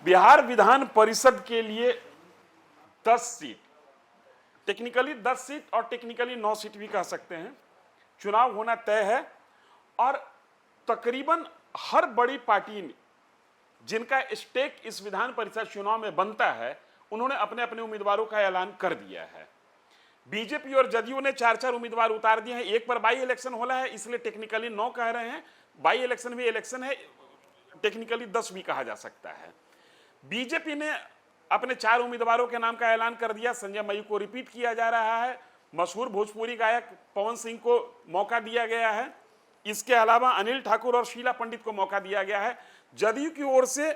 बिहार विधान परिषद के लिए 10 seat, technically 10 seat और टेक्निकली 9 सीट भी कह सकते हैं, चुनाव होना तय है। और तकरीबन हर बड़ी पार्टी ने जिनका स्टेक इस विधान परिषद चुनाव में बनता है, उन्होंने अपने अपने उम्मीदवारों का ऐलान कर दिया है। बीजेपी और जदयू ने 4-4 उम्मीदवार उतार दिए हैं। एक पर बाई इलेक्शन होला है, इसलिए टेक्निकली 9 कह रहे हैं। बाई इलेक्शन भी इलेक्शन है, टेक्निकली 10 भी कहा जा सकता है। बीजेपी ने अपने 4 उम्मीदवारों के नाम का ऐलान कर दिया। संजय मयूख को रिपीट किया जा रहा है। मशहूर भोजपुरी गायक पवन सिंह को मौका दिया गया है। इसके अलावा अनिल ठाकुर और शीला पंडित को मौका दिया गया है। जदयू की ओर से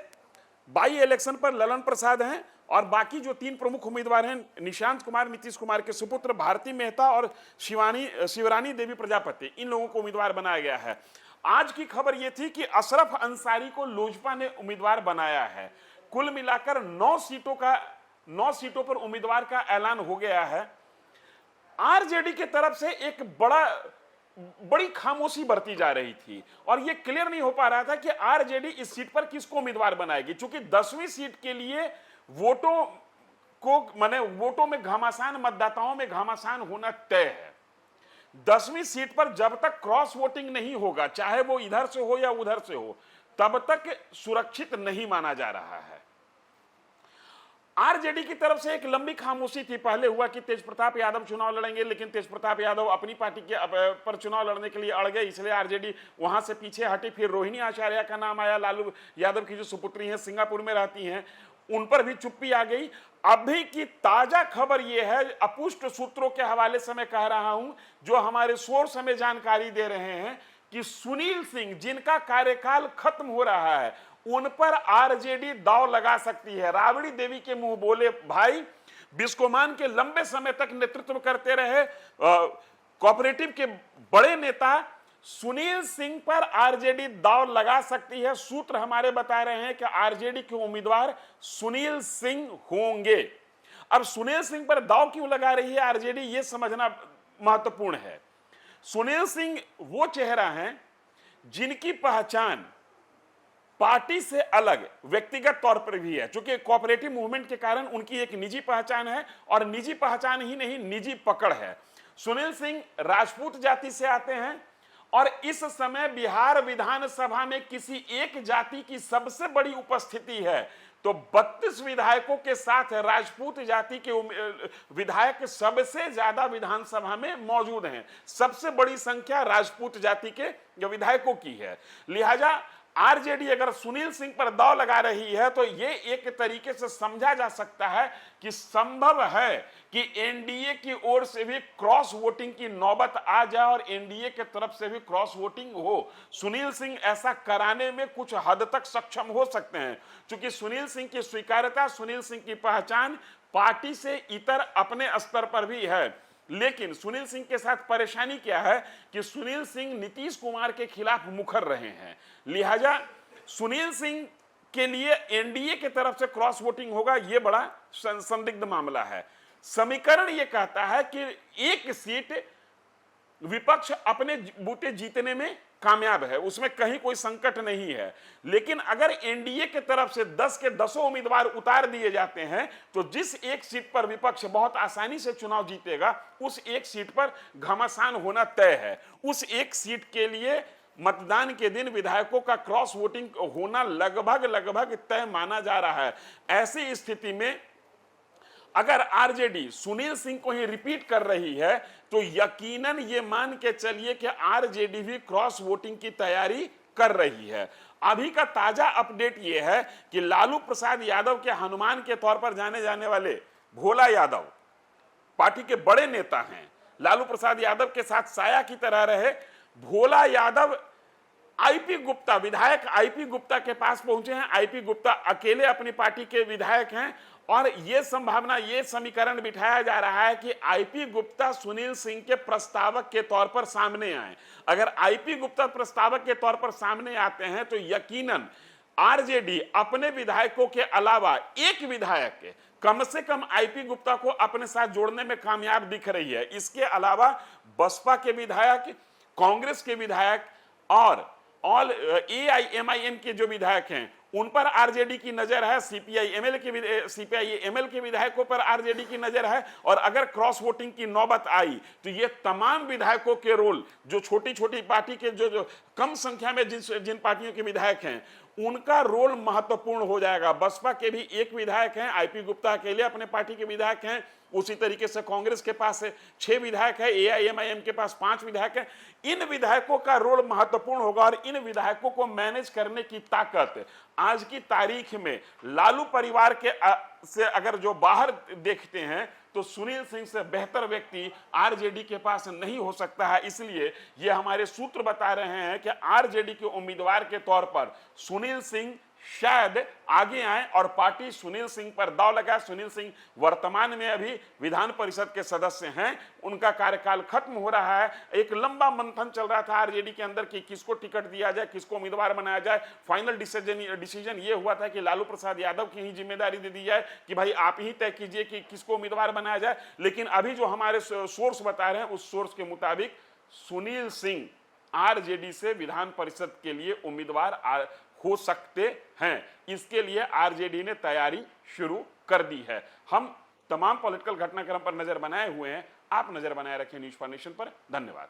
बाई इलेक्शन पर ललन प्रसाद हैं और बाकी जो 3 प्रमुख उम्मीदवार हैं, निशांत कुमार, नीतीश कुमार के सुपुत्र भारती मेहता और शिवरानी देवी प्रजापति, इन लोगों को उम्मीदवार बनाया गया है। आज की खबर यह थी कि अशरफ अंसारी को लोजपा ने उम्मीदवार बनाया है। कुल मिलाकर 9 सीटों पर उम्मीदवार का ऐलान हो गया है। आरजेडी की तरफ से एक बड़ी खामोशी बरती जा रही थी और यह क्लियर नहीं हो पा रहा था कि आरजेडी इस सीट पर किसको उम्मीदवार बनाएगी, क्योंकि 10वीं सीट के लिए वोटों में घमासान, मतदाताओं में घमासान होना तय है। 10वीं सीट पर जब तक क्रॉस वोटिंग नहीं होगा, चाहे वो इधर से हो या उधर से हो, तब तक सुरक्षित नहीं माना जा रहा है। आरजेडी की तरफ से एक लंबी खामोशी थी। पहले हुआ कि तेज प्रताप यादव चुनाव लड़ेंगे, लेकिन तेज प्रताप यादव अपनी पार्टी के पर चुनाव लड़ने के लिए अड़ गए, इसलिए आरजेडी वहां से पीछे हटी। फिर रोहिणी आचार्य का नाम आया, लालू यादव की जो सुपुत्री हैं, सिंगापुर में रहती हैं, उन पर भी चुप्पी आ गई। अभी की ताजा खबर यह है, अपुष्ट सूत्रों के हवाले से मैं कह रहा हूं, जो हमारे सोर्स हमें जानकारी दे रहे हैं कि सुनील सिंह, जिनका कार्यकाल खत्म हो रहा है, उन पर आरजेडी दांव लगा सकती है। राबड़ी देवी के मुंह बोले भाई, बिस्कोमान के लंबे समय तक नेतृत्व करते रहे कोऑपरेटिव के बड़े नेता सुनील सिंह पर आरजेडी दांव लगा सकती है। सूत्र हमारे बता रहे हैं कि आरजेडी के उम्मीदवार सुनील सिंह होंगे। अब सुनील सिंह पर दांव क्यों लगा रही है आरजेडी, यह समझना महत्वपूर्ण है। सुनील सिंह वो चेहरा है जिनकी पहचान पार्टी से अलग व्यक्तिगत तौर पर भी है, क्योंकि कोऑपरेटिव मूवमेंट के कारण उनकी एक निजी पहचान है, और निजी पहचान ही नहीं, निजी पकड़ है। सुनील सिंह राजपूत जाति से आते हैं और इस समय बिहार विधानसभा में किसी एक जाति की सबसे बड़ी उपस्थिति है तो 32 विधायकों के साथ राजपूत जाति के विधायक सबसे ज्यादा विधानसभा में मौजूद हैं। सबसे बड़ी संख्या राजपूत जाति के विधायकों की है। लिहाजा आरजेडी अगर सुनील सिंह पर दांव लगा रही है तो यह एक तरीके से समझा जा सकता है कि संभव है कि एनडीए की ओर से भी क्रॉस वोटिंग की नौबत आ जाए और एनडीए के तरफ से भी क्रॉस वोटिंग हो। सुनील सिंह ऐसा कराने में कुछ हद तक सक्षम हो सकते हैं, क्योंकि सुनील सिंह की स्वीकार्यता, सुनील सिंह की पहचान पार्टी से इतर अपने स्तर पर भी है। लेकिन सुनील सिंह के साथ परेशानी क्या है कि सुनील सिंह नीतीश कुमार के खिलाफ मुखर रहे हैं। लिहाजा सुनील सिंह के लिए एनडीए की तरफ से क्रॉस वोटिंग होगा, यह बड़ा संदिग्ध मामला है। समीकरण यह कहता है कि एक सीट विपक्ष अपने बूते जीतने में कामयाब है, उसमें कहीं कोई संकट नहीं है। लेकिन अगर एनडीए की तरफ से 10 के 10 उम्मीदवार उतार दिए जाते हैं तो जिस एक सीट पर विपक्ष बहुत आसानी से चुनाव जीतेगा, उस एक सीट पर घमासान होना तय है। उस एक सीट के लिए मतदान के दिन विधायकों का क्रॉस वोटिंग होना लगभग तय माना जा रहा है। ऐसी स्थिति में अगर आरजेडी सुनील सिंह को ही रिपीट कर रही है तो यकीनन ये मान के चलिए कि आरजेडी भी क्रॉस वोटिंग की तैयारी कर रही है। अभी का ताजा अपडेट यह है कि लालू प्रसाद यादव के हनुमान के तौर पर जाने जाने वाले भोला यादव पार्टी के बड़े नेता हैं। लालू प्रसाद यादव के साथ साया की तरह रहे भोला यादव आईपी गुप्ता, विधायक आईपी गुप्ता के पास पहुंचे हैं। आईपी गुप्ता अकेले अपनी पार्टी के विधायक हैं और यह संभावना, यह समीकरण बिठाया जा रहा है कि आईपी गुप्ता सुनील सिंह के प्रस्तावक के तौर पर सामने आए। अगर आईपी गुप्ता प्रस्तावक के तौर पर सामने आते हैं तो यकीनन आरजेडी अपने विधायकों के अलावा एक विधायक कम से कम आईपी गुप्ता को अपने साथ जोड़ने में कामयाब दिख रही है। इसके अलावा बसपा के विधायक, कांग्रेस के विधायक और ऑल एआईएमआईएम के जो विधायक हैं उन पर आरजेडी की नजर है, सीपीआई एमएल के विधायकों पर आरजेडी की नजर है। और अगर क्रॉस वोटिंग की नौबत आई तो ये तमाम विधायकों के रोल, जो छोटी छोटी पार्टी के जो कम संख्या में जिन पार्टियों के विधायक हैं, उनका रोल महत्वपूर्ण हो जाएगा। बसपा के भी एक विधायक हैं, आईपी गुप्ता अकेले अपने पार्टी के विधायक हैं, उसी तरीके से कांग्रेस के पास 6 विधायक है, एआईएमआईएम के पास 5 विधायक है। इन विधायकों का रोल महत्वपूर्ण होगा और इन विधायकों को मैनेज करने की ताकत आज की तारीख में लालू परिवार के से अगर जो बाहर देखते हैं तो सुनील सिंह से बेहतर व्यक्ति आरजेडी के पास नहीं हो सकता है। इसलिए ये हमारे सूत्र बता रहे हैं कि आरजेडी के उम्मीदवार के तौर पर सुनील सिंह शायद आगे आए और पार्टी सुनील सिंह पर दांव लगाए। सुनील सिंह वर्तमान में अभी विधान परिषद के सदस्य हैं, उनका कार्यकाल खत्म हो रहा है। एक लंबा मंथन चल रहा था आरजेडी के अंदर कि किसको टिकट दिया जाए, किसको उम्मीदवार बनाया जाए। फाइनल डिसीजन ये हुआ था कि लालू प्रसाद यादव की ही जिम्मेदारी दे दी जाए कि भाई आप ही तय कीजिए कि किसको उम्मीदवार बनाया जाए। लेकिन अभी जो हमारे सोर्स बता रहे हैं, उस सोर्स के मुताबिक सुनील सिंह आरजेडी से विधान परिषद के लिए उम्मीदवार हो सकते हैं। इसके लिए आरजेडी ने तैयारी शुरू कर दी है। हम तमाम पॉलिटिकल घटनाक्रम पर नजर बनाए हुए हैं। आप नजर बनाए रखें न्यूज़ फॉर नेशन पर। धन्यवाद।